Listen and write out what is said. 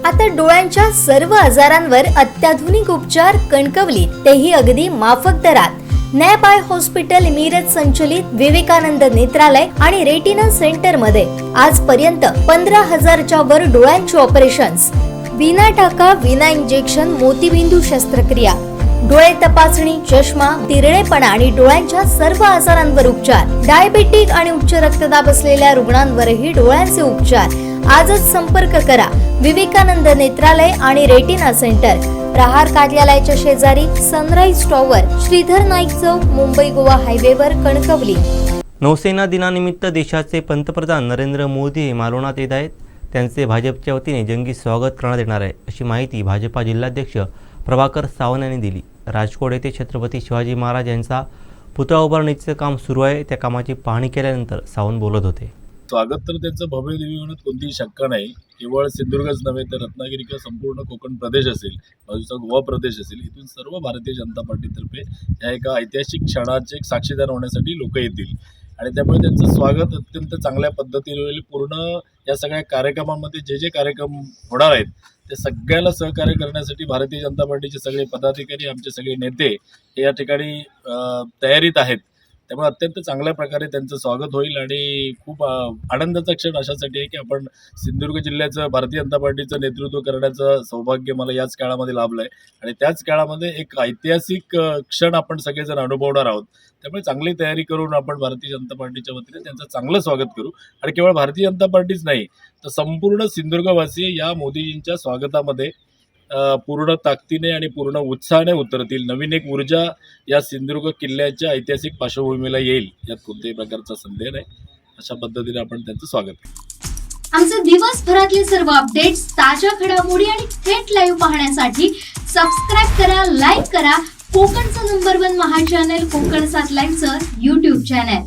आता डोळ्यांच्या सर्व आजारांवर अत्याधुनिक उपचार कणकवलीत, तेही अगदी माफक दरात. नॅप आय हॉस्पिटल मिरज संचलित विवेकानंद नेत्रालय आणि रेटिना सेंटर मध्ये आजपर्यंत 15,000च्या वर डोळ्यांची ऑपरेशन्स, विना टाका विना इंजेक्शन मोतीबिंदू शस्त्रक्रिया, डोळे तपासणी, चष्मा, तिरळेपणा आणि डोळ्यांच्या सर्व आजारांवर उपचार, डायबेटिक आणि उच्च रक्तदाब असलेल्या रुग्णांवरही डोळ्यांचे उपचार. आजच संपर्क करा विवेकानंद नेत्रालय आणि रेटिना सेंटर, प्रहार कार्यालयाच्या शेजारी, सनराइज टॉवर, श्रीधर नाईक चौक, मुंबई गोवा हायवेवर, कणकवली. नौसेना दिनानिमित्त देशाचे पंतप्रधान नरेंद्र मोदी हे मालवणात येत आहेत. त्यांचे भाजपच्या वतीने जंगी स्वागत करण्यात येणार आहे, अशी माहिती भाजपा जिल्हाध्यक्ष प्रभाकर सावंत यांनी दिली. राजकोट येथे छत्रपती शिवाजी महाराज यांचा पुतळा उभारणीचे काम सुरू आहे. त्या कामाची पाहणी केल्यानंतर सावंत बोलत होते. स्वागत तर त्यांचं भव्य दिव्य होण्यात कोणतीही शंका नाही. केवळ सिंधुदुर्गच नव्हे तर रत्नागिरी किंवा संपूर्ण कोकण प्रदेश असेल, बाजूचा गोवा प्रदेश असेल, इथून सर्व भारतीय जनता पार्टीतर्फे या एका ऐतिहासिक क्षणाचे एक साक्षीदार होण्यासाठी लोक येतील आणि त्यामुळे त्यांचं स्वागत अत्यंत चांगल्या पद्धतीने होईल. पूर्ण या सगळ्या कार्यक्रमांमध्ये जे जे कार्यक्रम होणार आहेत ते सगळ्याला सहकार्य करण्यासाठी भारतीय जनता पार्टीचे सगळे पदाधिकारी, आमचे सगळे नेते हे या ठिकाणी तयारीत आहेत. त्यामुळे अत्यंत चांगल्या प्रकारे त्यांचं स्वागत होईल आणि खूप आनंदाचा क्षण अशासाठी आहे की आपण सिंधुदुर्ग जिल्ह्याचं भारतीय जनता पार्टीचं नेतृत्व करण्याचं सौभाग्य मला याच काळामध्ये लाभलं आहे आणि त्याच काळामध्ये एक ऐतिहासिक क्षण आपण सगळेजण अनुभवणार आहोत. त्यामुळे चांगली तयारी करून आपण भारतीय जनता पार्टीच्या वतीने त्यांचं चांगलं स्वागत करू आणि केवळ भारतीय जनता पार्टीच नाही तर संपूर्ण सिंधुदुर्गवासीय या मोदीजींच्या स्वागतामध्ये पूर्ण ताकदीने आणि पूर्ण उत्साहाने उतरतील. नवीन एक ऊर्जा या सिंधुदुर्ग किल्ल्याच्या ऐतिहासिक पार्श्वभूमीला येईल, यात कोणत्याही प्रकारचा संदेह नाही. अशा पद्धतीने आपण त्यांचं स्वागत करू. आमचे दिवसभरातले सर्व अपडेट्स, ताज्या घडामोडी आणि थेट लाईव्ह पाहण्यासाठी सबस्क्राईब करा, लाईक करा कोकणचं नंबर 1 महा चॅनल कोकण 7 लाईव्हचं YouTube चॅनल.